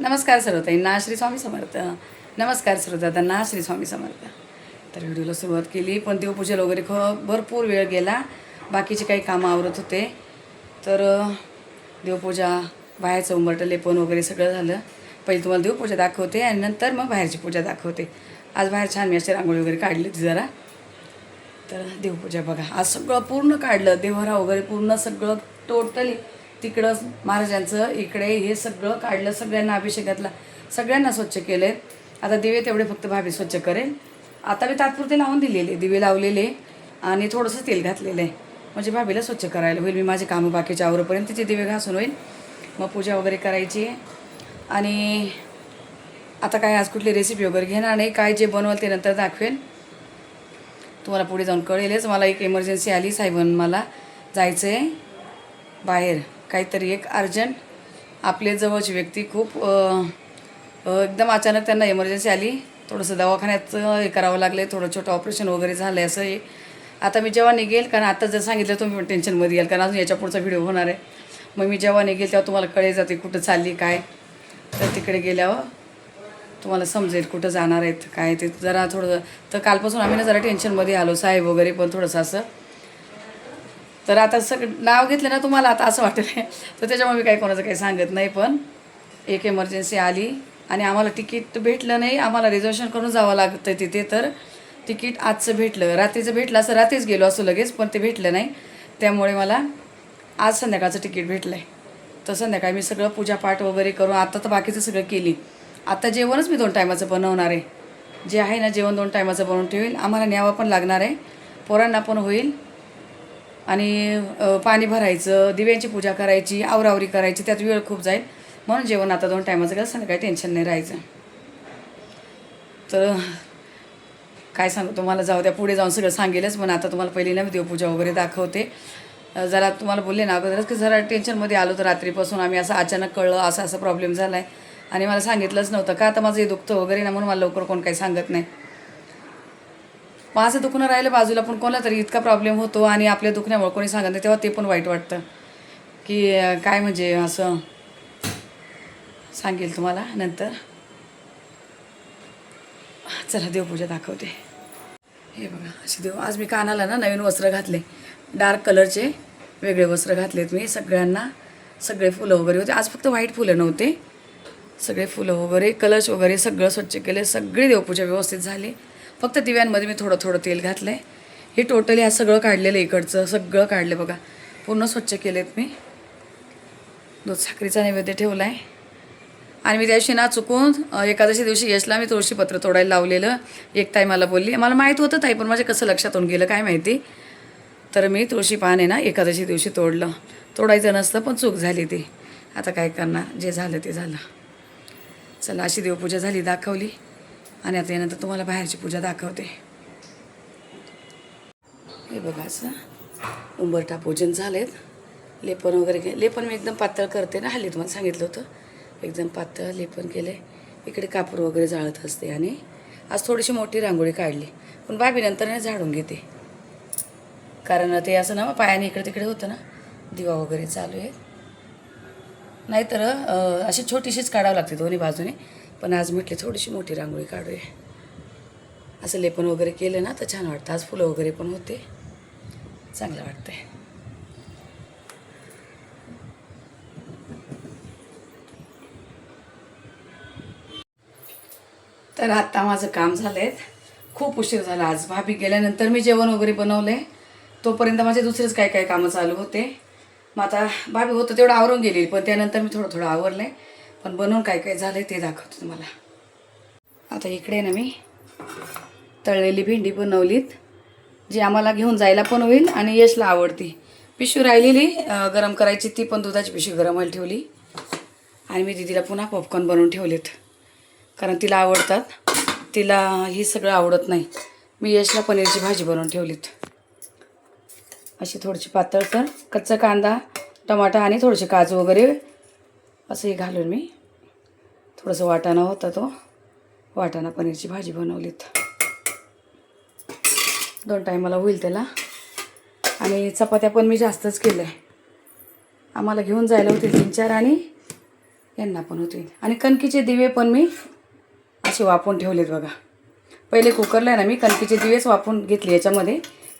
नमस्कार सर्वताईंना श्री स्वामी समर्थ. नमस्कार सर्वदादांना श्री स्वामी समर्थ. तर व्हिडिओला सुरुवात केली, पण देवपूजेला वगैरे भरपूर वेळ गेला. बाकीचे काही कामं आवरत होते. तर देवपूजा, बाहेरचं उंबरठं लेपन वगैरे सगळं झालं. पहिले तुम्हाला देवपूजा दाखवते आणि नंतर मग बाहेरची पूजा दाखवते. आज बाहेर छान मी अशी रांगोळी वगैरे काढली होती जरा. तर देवपूजा बघा, आज सगळं पूर्ण काढलं. देवरा वगैरे पूर्ण सगळं टोटली तिकडं महाराजांचं इकडे हे सगळं काढलं. सगळ्यांना अभिषेक घातला, सगळ्यांना स्वच्छ केले. आता दिवे तेवढे फक्त भाभी स्वच्छ करेल. आता मी तात्पुरते लावून दिलेले, दिवे लावलेले आणि थोडंसं तेल घातलेलं आहे, म्हणजे भाभीला स्वच्छ करायला होईल. मी माझे कामं बाकीच्या आवरपर्यंत तिचे दिवे घासून होईल. मग पूजा वगैरे करायची. आणि आता काय आज कुठली रेसिपी वगैरे घेणार नाही. काय जे बनवलं ते नंतर दाखवेल, तुम्हाला पुढे जाऊन कळेलच. मला एक इमर्जन्सी आली, साहेबांना मला जायचं आहे बाहेर, काहीतरी एक अर्जंट. आपले जवळची व्यक्ती खूप एकदम अचानक त्यांना इमर्जन्सी आली. थोडंसं दवाखान्यात हे करावं लागलं, थोडं छोटं ऑपरेशन वगैरे झालं आहे असं आहे. आता मी जेव्हा निघेल, कारण आता जर सांगितलं तुम्ही पण टेन्शनमध्ये याल, कारण अजून याच्या पुढचा व्हिडिओ होणार आहे. मग मी जेव्हा निघेल तेव्हा तुम्हाला कळेल जाते कुठं चालली काय. तर तिकडे गेल्यावर तुम्हाला समजेल कुठं जाणार आहेत काय ते. जरा थोडं तर कालपासून आम्ही ना जरा टेन्शनमध्ये आलो, साहेब वगैरे पण थोडंसं असं. तर आता सगळं नाव घेतलं ना तुम्हाला आता असं वाटत आहे, तर त्याच्यामुळे मी काही कोणाचं काही सांगत नाही. पण एक इमर्जन्सी आली आणि आम्हाला तिकीट भेटलं नाही. आम्हाला रिझर्वेशन करून जावं लागतं तिथे. तर तिकीट आजचं भेटलं, रात्रीचं भेटलं असं, रात्रीच गेलो असं लगेच, पण ते भेटलं नाही. त्यामुळे मला आज संध्याकाळचं तिकीट भेटलं आहे. तर संध्याकाळी मी सगळं पूजापाठ वगैरे करून आता तर बाकीचं सगळं केली. आता जेवणच मी 2 टायमाचं बनवणार आहे. जे आहे ना जेवण 2 टायमाचं बनवून ठेवेल. आम्हाला न्यावं पण लागणार आहे, पोरांना पण होईल. आणि पाणी भरायचं, दिव्यांची पूजा करायची, आवरावरी करायची, त्यात वेळ खूप जाईल. म्हणून जेवण आता 2 टायमाचं केलं, संध्याकाळी टेन्शन नाही राहायचं. तर काय सांगू तुम्हाला, जाऊ द्या पुढे जाऊन सगळं सांगेलच. पण आता तुम्हाला पहिली ना देवपूजा वगैरे दाखवते. जरा तुम्हाला बोलले ना अगोदरच की जरा टेन्शनमध्ये आलो. तर रात्रीपासून आम्ही असं अचानक कळलं असा प्रॉब्लेम झाला आहे आणि मला सांगितलंच नव्हतं का. आता माझं हे दुखतं वगैरे ना, म्हणून मला लवकर कोण काही सांगत नाही. माझं दुखणं राहिलं बाजूला, पण कोणाला तरी इतका प्रॉब्लेम होतो आणि आपल्या दुखण्यामुळे कोणी सांगत नाही, तेव्हा ते पण वाईट वाटतं की काय म्हणजे असं. सांगेल तुम्हाला नंतर. चला देवपूजा दाखवते. हे बघा अशी देव. आज मी कानाला ना नवीन वस्त्र घातले, डार्क कलरचे वेगळे वस्त्र घातलेत मी सगळ्यांना. सगळे फुलं वगैरे होते आज, फक्त व्हाईट फुलं नव्हते. सगळे फुलं वगैरे, कलश वगैरे सगळं स्वच्छ केले. सगळी देवपूजा व्यवस्थित झाली. फक्त दिव्यांमध्ये मी थोडं थोडं तेल घातलं आहे. हे टोटली आज सगळं काढलेलं, इकडचं सगळं काढलं बघा, पूर्ण स्वच्छ केलेत मी. दूध साखरेचा नैवेद्य ठेवला आहे. आणि मी त्या दिवशी ना चुकून एकादशी दिवशी यशला मी तुळशीपत्र तोडायला लावलेलं. एक ताई मला बोलली, मला माहीत होतं ताई, पण माझ्या कसं लक्षातून गेलं काय माहिती. तर मी तुळशी पान आहे ना एकादशी दिवशी तोडलं. तोडायचं नसतं पण चूक झाली ती. आता काय करणार, जे झालं ते झालं. चला अशी देवपूजा झाली, दाखवली. आणि आता यानंतर तुम्हाला बाहेरची पूजा दाखवते. हे बघा असं उंबरठा पूजन झालेत. लेपन वगैरे लेपन मी एकदम पातळ करते ना, हल्ली तुम्हाला सांगितलं होतं. एकदम पातळ लेपन केलं आहे. इकडे कापूर वगैरे जाळत असते. आणि आज थोडीशी मोठी रांगोळी काढली, पण बाबी नंतर नाही झाडून घेते, कारण ते असं ना पायाने इकडे तिकडे होतं ना. दिवा वगैरे चालू आहे, नाहीतर अशी छोटीशीच काढावं लागते दोन्ही बाजूने. पण आज म्हटले थोडीशी मोठी रांगोळी काढूया. असं लेपन वगैरे केलं ना तर छान वाटतं. आज फुलं वगैरे पण होते, चांगलं वाटतंय. तर आत्ता माझं काम झालं आहे. खूप उशीर झाला आज. भाभी गेल्यानंतर मी जेवण वगैरे बनवलं आहे. तोपर्यंत माझे दुसरेच काय काय कामं चालू होते. मग आता भाभी होतं तेवढं आवरून गेली, पण त्यानंतर मी थोडं थोडं आवरलं आहे. पण बनवून काय काय झालं आहे ते दाखवते तुम्हाला. आता इकडे ना मी तळलेली भेंडी बनवलीत, जी आम्हाला घेऊन जायला पण होईल आणि यशला आवडती. पिशवी राहिलेली गरम करायची, ती पण दुधाची पिशवी गरम व्हायला ठेवली. आणि मी दीदीला पुन्हा पॉपकॉर्न बनवून ठेवलेत, कारण तिला आवडतात. तिला ही सगळं आवडत नाही. मी यशला पनीरची भाजी बनवून ठेवलीत. अशी थोडीशी पातळसर कच्चा कांदा, टमाटा आणि थोडेसे काजू वगैरे असं हे घालून मी थोडंसं वाटाणा होता तो वाटाणा पनीरची भाजी बनवलीत. 2 टायमाला होईल त्याला. आणि चपात्या पण मी जास्तच केल्या आहे. आम्हाला घेऊन जायला होतील 3-4 आणि यांना पण होतील. आणि कणकीचे दिवे पण मी असे वाफवून ठेवलेत बघा. पहिले कुकरला ना मी कणकीचे दिवेच वाफवून घेतले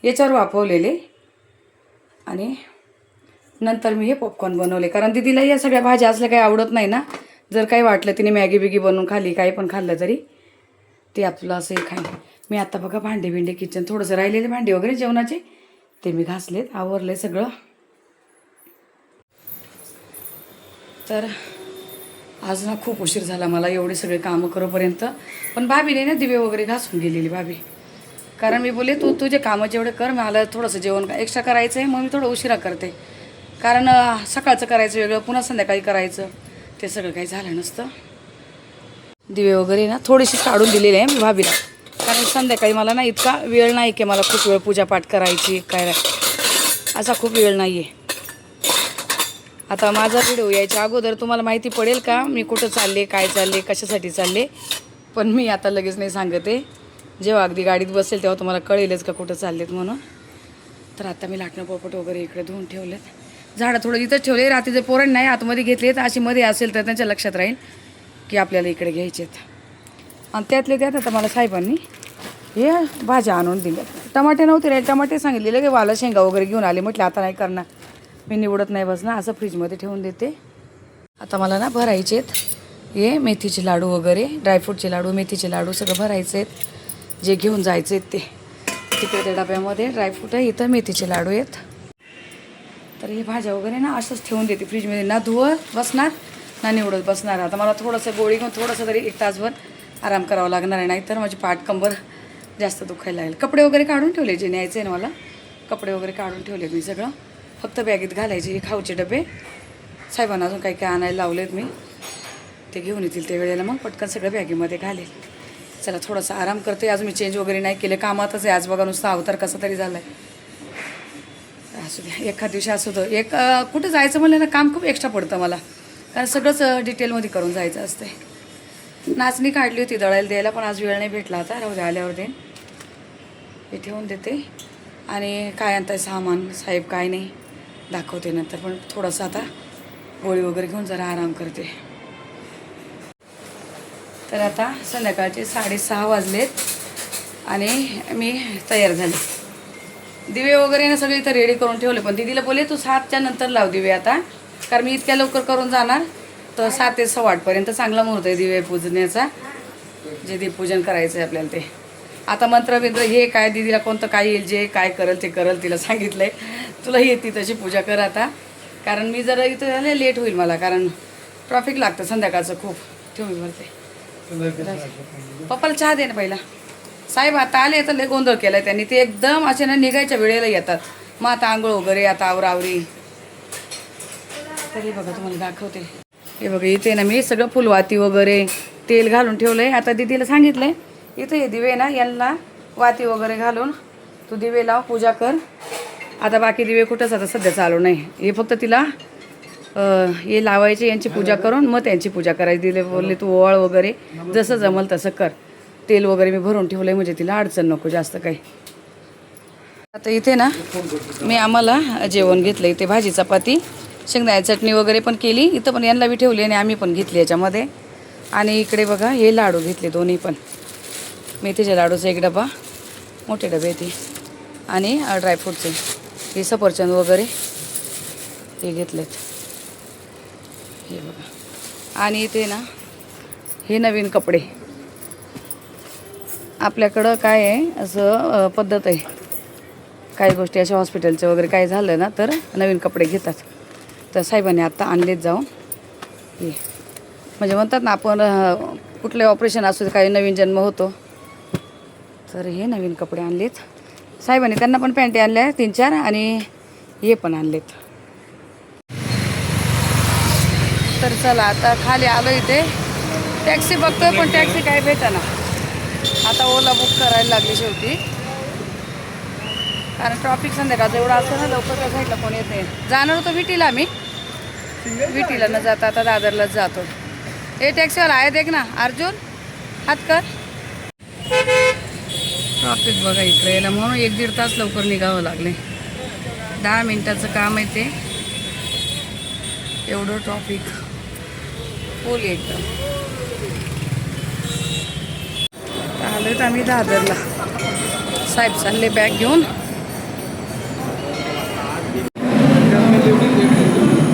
याच्यावर वाफवलेले. आणि नंतर मी हे पॉपकॉर्न बनवले, कारण दीदीला या सगळ्या भाज्या असल्या काही आवडत नाही ना. जर काही वाटलं तिने मॅगी बिगी बनवून खाली, काही पण खाल्लं तरी ते आपलं असं खाईन. मी आता बघा भांडे किचन थोडंसं राहिलेले भांडे वगैरे जेवणाचे ते मी घासलेत, आवरले सगळं. तर आज ना खूप उशीर झाला मला एवढे सगळे कामं करोपर्यंत. पण भाभीने ना दिवे वगैरे घासून गेलेली भाभी, कारण मी बोलले तू तुझे कामं जेवढे कर, मला थोडंसं जेवण एक्स्ट्रा करायचं आहे, मग मी थोडं उशिरा करते. कारण सकाळचं करायचं वेगळं, पुन्हा संध्याकाळी करायचं, ते सगळं काही झालं नसतं. दिवे वगैरे ना थोडीशी काढून दिलेली आहे मी भाभीला, कारण संध्याकाळी मला ना इतका वेळ नाही की मला खूप वेळ पूजापाठ करायची काय, असा खूप वेळ नाही आहे. आता माझा व्हिडिओ यायच्या अगोदर तुम्हाला माहिती पडेल का मी कुठं चालले, काय चालले, कशासाठी चालले, पण मी आता लगेच नाही सांगते. जेव्हा अगदी गाडीत बसेल तेव्हा तुम्हाला कळेलच का कुठं चाललेत म्हणून. तर आता मी लाटणं पोपट वगैरे इकडे धुवून ठेवलेत. झाडं थोडं इथंच ठेवले, रात्रीचे पोरण नाही आतमध्ये घेतलेत, अशी मध्ये असेल तर त्यांच्या लक्षात राहील की आपल्याला इकडे घ्यायचेत. आणि त्यातले त्यात आता मला साहेबांनी हे भाज्या आणून दिल्या. टमाटे नव्हते राहील, टमाटे सांगितलेले की वाला शेंगा वगैरे घेऊन आले. म्हटलं आता नाही करणार, मी निवडत नाही बस ना, असं फ्रीजमध्ये ठेवून देते. आता मला ना भरायचे आहेत हे मेथीचे लाडू वगैरे, ड्रायफ्रूटचे लाडू, मेथीचे लाडू सगळं भरायचे आहेत. जे घेऊन जायचे आहेत ते तिकडे त्या डब्यामध्ये ड्रायफ्रूट आहे, इथं मेथीचे लाडू आहेत. तर ही भाज्या वगैरे ना असंच ठेवून देते फ्रीजमध्ये, ना धुवत बसणार ना निवडत बसणार. आता मला थोडंसं गोळी घेऊन थोडंसं तरी 1 तासभर आराम करावा लागणार आहे, नाहीतर माझी पाठ कंबर जास्त दुखायला लागेल. कपडे वगैरे काढून ठेवले, जे न्यायचे आहे ना मला, कपडे वगैरे काढून ठेवले मी सगळं. फक्त बॅगेत घालायचे हे खाऊचे डबे. साहेबांना अजून काही काय आणायला लावलेत मी, ते घेऊन येतील त्या वेळेला, मग पटकन सगळं बॅगेमध्ये घालेल. चला थोडासा आराम करते. आज मी चेंज वगैरे नाही केले, कामातच आहे आज. बघा नुसता अवतार कसा तरी झाला आहे. असू द्या, एखाद दिवशी असं होतं कुठं जायचं म्हणलं ना काम खूप एक्स्ट्रा पडतं मला, कारण सगळंच डिटेलमध्ये करून जायचं असते. नाचणी काढली होती दळायला द्यायला, पण आज वेळ नाही भेटला. आता राहू द्या, आल्यावर देईन. हे ठेवून देते. आणि काय आणताय सामान साहेब, काय नाही दाखवते नंतर. पण थोडंसं आता गोळी वगैरे घेऊन जरा आराम करते. तर आता संध्याकाळचे 6:30 वाजलेत आणि मी तयार झाले. दिवे वगैरे ना सगळे इथं रेडी करून ठेवले, पण दीदीला बोलले तू 7च्या नंतर लाव दिवे आता, कारण मी इतक्या लवकर करून जाणार. तर 7 ते 8:15 चांगला मुहूर्त आहे दिवे पूजण्याचा, जे दीपपूजन करायचं आहे आपल्याला ते. आता मंत्रबिंद्र हे काय दीदीला कोणतं काय येईल, जे काय करेल ते करेल, तिला सांगितलं आहे तुला येते तशी पूजा कर आता. कारण मी जरा इथं झाले लेट होईल मला, कारण ट्रॅफिक लागतं संध्याकाळचं खूप. ठेवून भरते. पप्पाला चहा दे ना पहिला. साहेब आता आले तर लय गोंधळ केला आहे त्यांनी, ते एकदम असे ना निघायच्या वेळेला येतात. मग आता आंघोळ वगैरे आता आवरावरी. तरी बघा तुम्हाला दाखवते. हे बघा इथे ना मी सगळं फुलवाती वगैरे तेल घालून ठेवलं आहे. आता दीदीला सांगितलं आहे इथं हे दिवे ना यांना वाती वगैरे घालून तू दिवे लाव, पूजा कर. आता बाकी दिवे कुठंच आता सध्या चालू नाही, हे फक्त तिला हे लावायचे, यांची पूजा करून मग त्यांची पूजा करायची. दिले बोलले तू ओवाळ वगैरे जसं जमल तसं कर. तेल वगैरे मी भरून ठेवलं आहे, म्हणजे तिला अडचण नको जास्त काही. आता इथे ना मी आम्हाला जेवण घेतलं. इथे भाजी चपाती, शेंगदाण्याची चटणी वगैरे पण केली. इथं पण यांना बी ठेवली आणि आम्ही पण घेतली याच्यामध्ये. आणि इकडे बघा हे लाडू घेतले दोन्ही पण, मेथीच्या लाडूचा 1 डबा, मोठे डबे ते, आणि ड्रायफ्रूटचे हे सफरचंद वगैरे हे घेतलेत. हे बघा. आणि इथे ना हे नवीन कपडे. आपल्याकडं काय आहे असं पद्धत आहे, काही गोष्टी अशा हॉस्पिटलचे वगैरे काय झालं ना तर नवीन कपडे घेतात. तर साहेबांनी आत्ता आणलेत जाऊन. हे म्हणजे म्हणतात ना आपण कुठले ऑपरेशन असू दे, काही नवीन जन्म होतो, तर हे नवीन कपडे आणलेत साहेबांनी. त्यांना पण पॅन्टी आणल्या 3-4 आणि हे पण आणलेत. तर चला आता खाली आलो. इथे टॅक्सी बघतोय पण टॅक्सी काय भेटेना. आता ओला बुक करायला लागली शेवटी, कारण ट्रॉफिक संध्याकाळचं एवढं असतं ना, लवकर त्या साईडला कोण येत नाही. जाणार होतो विटीला, आम्ही विटीला न जाता आता दादरलाच जातो. हे टॅक्सीवाला आहे देख ना अर्जुन, हात कर. ट्रॉफिक बघा इकडे यायला, म्हणून 1-1.5 तास लवकर निघावं लागले. 10 मिनिटाचं काम आहे ते, एवढं ट्रॉफिक. फुल एकदम. आलोय तर आम्ही दादरला. साहेब चालले बॅग घेऊन.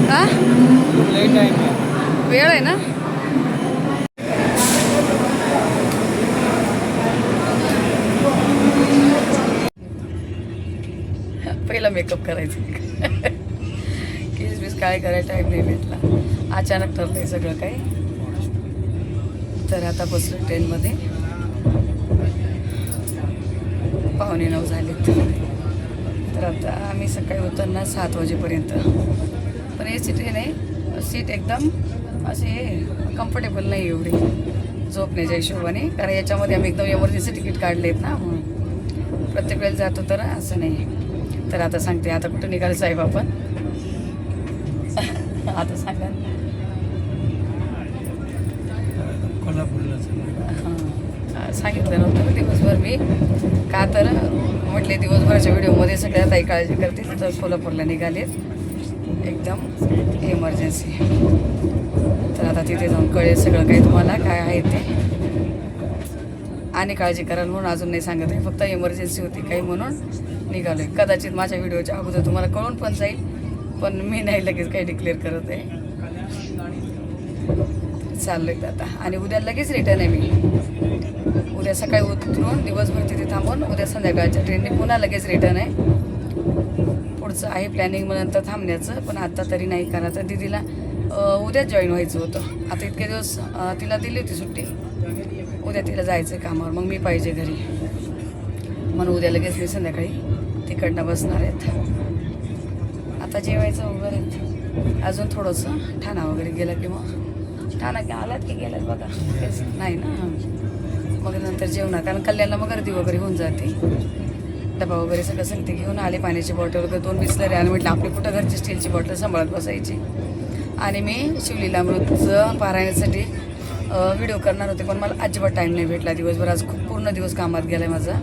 हा वेळ आहे ना. पहिला मेकअप करायचं. केस बीस काय करायला टाईम नाही भेटला. अचानक ठरलंय सगळं काही. तर आता बसलो ट्रेनमध्ये. 8:45 झालेत. तर आता आम्ही सकाळी उतरणार 7 वाजेपर्यंत. पण एसी ट्रेन आहे. सीट एकदम अशी कम्फर्टेबल नाही एवढी झोपण्याच्या हिशोबाने. कारण याच्यामध्ये आम्ही एकदम एमर्जन्सी तिकीट काढले आहेत ना, म्हणून प्रत्येक वेळेला जातो तर असं नाही. तर आता सांगते, आता कुठं निघालं साहेब आपण. आता सांगा. हां सांगितलं नव्हतं दिवसभर मी. का तर म्हटले दिवसभराच्या व्हिडिओमध्ये सगळ्यात काही काळजी करते. तर कोल्हापूरला निघालेत एकदम इमर्जन्सी. तर आता तिथे जाऊन कळेल सगळं काही तुम्हाला काय आहे ते. आणि काळजी कराल म्हणून अजून नाही सांगत आहे. फक्त इमर्जन्सी होती काही म्हणून निघालो आहे. कदाचित माझ्या व्हिडिओच्या अगोदर तुम्हाला कळून पण जाईल, पण मी नाही लगेच काही डिक्लेअर करत आहे. चाललो आहे आता. आणि उद्या लगेच रिटर्न आहे मी. उद्या सकाळी उतरून दिवसभर तिथे थांबून उद्या संध्याकाळच्या ट्रेनने पुन्हा लगेच रिटर्न आहे. पुढचं आहे प्लॅनिंग मग नंतर थांबण्याचं, पण आता तरी नाही. कारण आता दीदीला उद्याच जॉईन व्हायचं होतं. आता इतके दिवस तिला दिली होती सुट्टी. उद्या तिला जायचं कामावर, मग मी पाहिजे घरी. म्हणून उद्या लगेच मी संध्याकाळी तिकडनं बसणार आहेत. आता जेवायचं वगैरे अजून थोडंसं. ठाणा वगैरे गेलं की मग ठाणा आलात की गेलात बघा तेच नाही ना. मग नंतर जेवणार, कारण कल्याणला मग गर्दी वगैरे होऊन जाते. डबा वगैरे सगळं संगती घेऊन आले. पाण्याची बॉटल वगैरे 2 बिसलरी आणि म्हटलं आपली कुठं घरची स्टीलची बॉटल सांभाळत बसायची. आणि मी शिवलीला अमृतचं पारायणासाठी व्हिडिओ करणार होते, पण मला अजिबात टाईम नाही भेटला दिवसभर. आज खूप पूर्ण दिवस कामात गेला आहे माझा.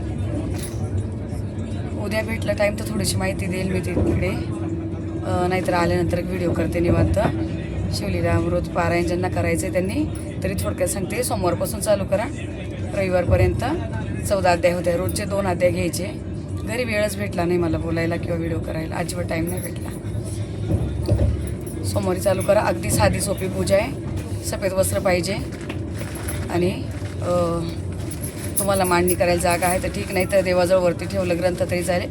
उद्या भेटला टाईम तर थोडीशी माहिती देईल मी तिकडे. नाहीतर आल्यानंतर एक व्हिडिओ करते निवांत. शिवलीला अमृत पारायण ज्यांना करायचं आहे त्यांनी तरी थोडक्यात सांगते. सोमवारपासून चालू करा, रविवारपर्यंत 14 अध्याय होते. रोजचे 2 अध्याय घ्यायचे. घरी वेळच भेटला नाही मला बोलायला किंवा व्हिडिओ करायला. अजिबात टाईम नाही भेटला. सोमवारी चालू करा. अगदी साधी सोपी पूजा आहे. सफेद वस्त्र पाहिजे आणि तुम्हाला मांडणी करायला जागा आहे तर ठीक, नाही तर देवाजवळ वरती ठेवलं ग्रंथ तरी चालेल.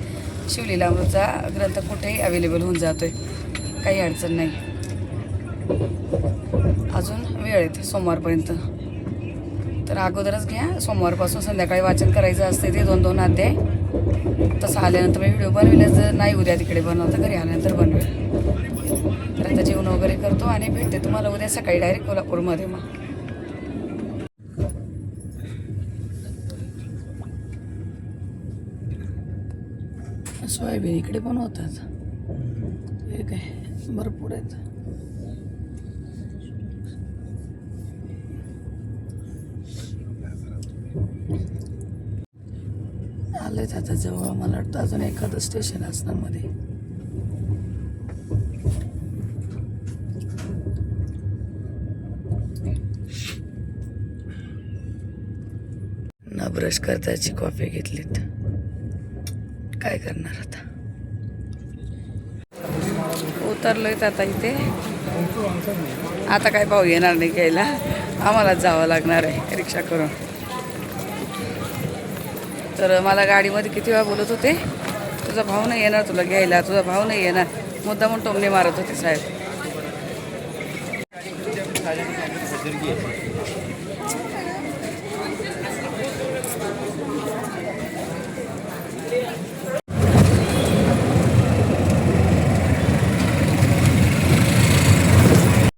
शिवलीला अमृतचा ग्रंथ कुठेही अवेलेबल होऊन जातो आहे, काही अडचण नाही. अजून वेळ आहे सोमवारपर्यंत. तर अगोदरच घ्या. सोमवारपासून संध्याकाळी वाचन करायचं असते ते 2-2 अध्याय. तसं आल्यानंतर मी व्हिडिओ बनवेल. जर नाही उद्या तिकडे बनवतं घरी आल्यानंतर बनवेल. तर आता जेवण वगैरे करतो आणि भेटते तुम्हाला उद्या सकाळी डायरेक्ट कोल्हापूरमध्ये. मग सोयाबीन इकडे पण होतात. हे काय भरपूर आहेत. आलेच आता जवळ. मला वाटतं अजून एखादं स्टेशन असणार मध्ये. ना ब्रश करताची कॉफी घेतलीत. काय करणार आता. उतरलोय आता इथे. आता काय भाऊ येणार नाही घ्यायला, आम्हालाच जावं लागणार आहे रिक्षा करून. तर मला गाडीमध्ये किती वेळा बोलत होते, तुझा भाऊ नाही येणार तुला घ्यायला, तुझा भाऊ नाही येणार. मुद्दामून टोमणे मारत होते साहेब.